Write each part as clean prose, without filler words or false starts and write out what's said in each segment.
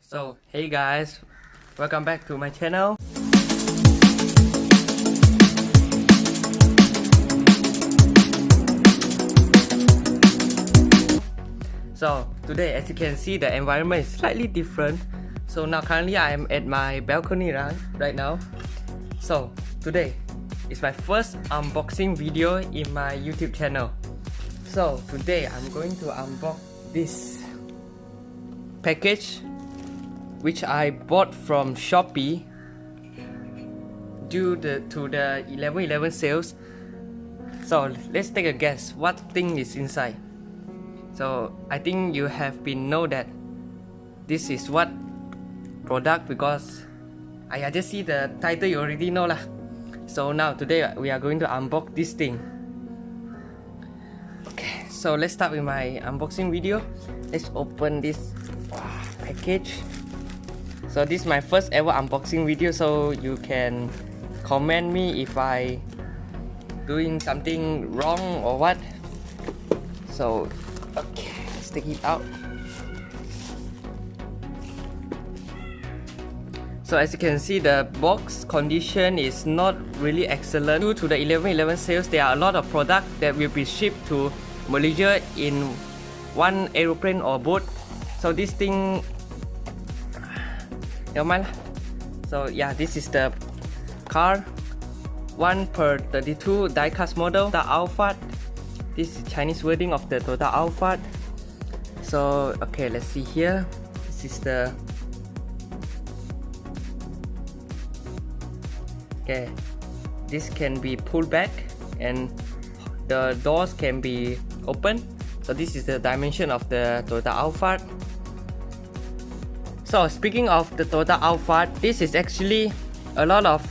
So hey guys, welcome back to my channel. So today, as you can see, the environment is slightly different. So now currently I am at my balcony right now. So today is my first unboxing video in my YouTube channel. So today I'm going to unbox this package which I bought from Shopee due to the 11/11 sales. So let's take a guess what thing is inside. So I think you have been know that this is what product, because I just see the title, you already know lah. So now today we are going to unbox this thing. Okay, so let's start with my unboxing video. Let's open this package. So this is my first ever unboxing video, so you can comment me if I doing something wrong or what. So okay, let's take it out. So as you can see, the box condition is not really excellent. Due to the 11/11 sales, there are a lot of products that will be shipped to Malaysia in one aeroplane or boat. So this thing, never mind. So yeah, this is the car, 1/32 diecast model, the Alphard. This is Chinese wording of the Toyota Alphard. So okay, let's see here. This is the okay. This can be pulled back and the doors can be open. So this is the dimension of the Toyota Alphard. So speaking of the Toyota Alphard, this is actually a lot of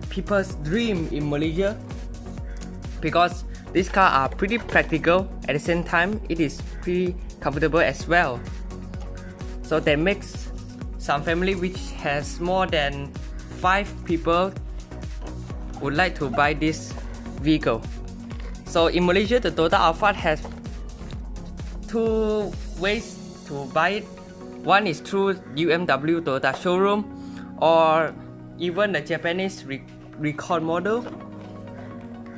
people's dream in Malaysia, because these cars are pretty practical. At the same time, it is pretty comfortable as well. So that makes some family which has more than 5 people would like to buy this vehicle. So in Malaysia, the Toyota Alphard has 2 ways to buy it. One is through UMW Toyota showroom, or even the Japanese recall model.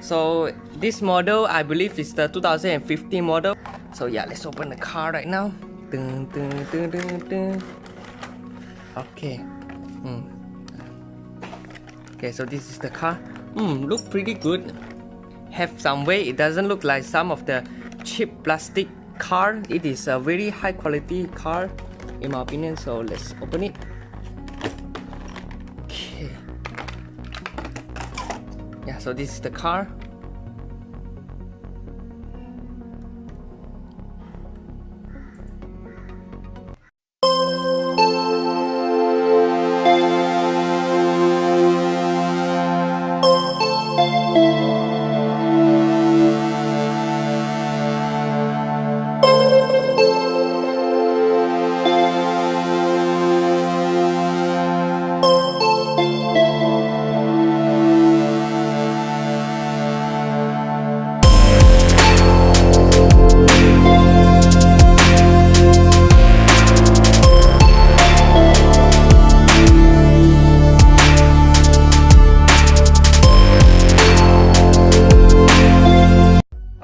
So this model, I believe, is the 2015 model. So yeah, let's open the car right now. Dun, dun, dun, dun, dun. Okay. Okay, so this is the car. Look pretty good. Have some weight. It doesn't look like some of the cheap plastic car. It is a very high quality car, in my opinion. So let's open it. Okay. Yeah, so this is the car.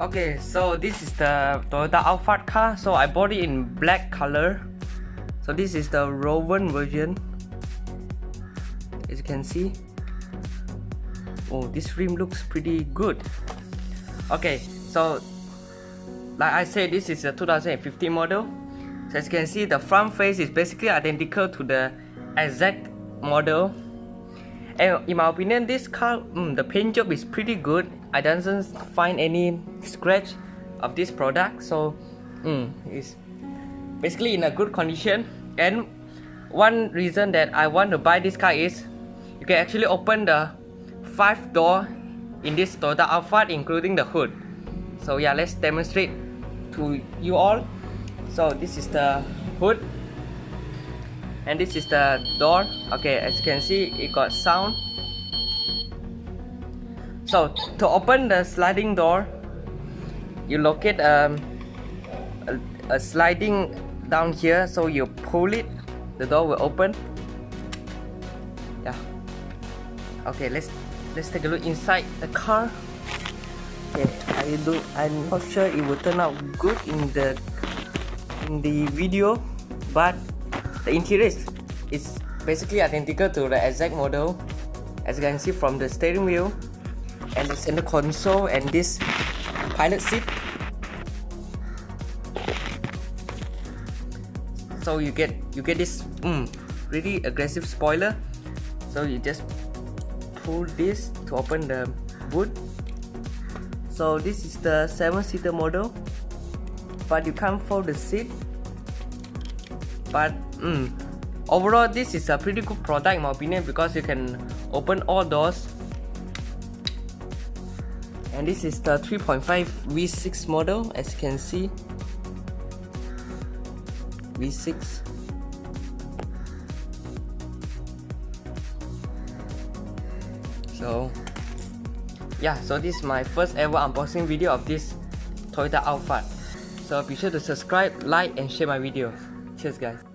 Okay, so this is the Toyota Alphard car. So I bought it in black color. So this is the Rowan version, as you can see. Oh, this rim looks pretty good. Okay, so like I said, this is a 2015 model. So as you can see, the front face is basically identical to the exact model. And in my opinion, this car, the paint job is pretty good. I doesn't find any scratch of this product, so it's basically in a good condition. And one reason that I want to buy this car is you can actually open the 5 door in this Toyota Alphard, including the hood. So yeah, let's demonstrate to you all. So this is the hood, and this is the door. Okay, as you can see, it got sound. So to open the sliding door, you locate a sliding down here, so you pull it the door will open. Yeah. Okay, let's take a look inside the car. Okay, I'm not sure it will turn out good in the video, but the interior is basically identical to the exact model, as you can see from the steering wheel and the center console and this pilot seat. So you get this really aggressive spoiler. So you just pull this to open the boot. So this is the 7-seater model, but you can't fold the seat. But overall, this is a pretty good product in my opinion, because you can open all doors. And this is the 3.5 V6 model, as you can see. V6. So yeah, so this is my first ever unboxing video of this Toyota Alphard. So be sure to subscribe, like and share my video. Cheers guys.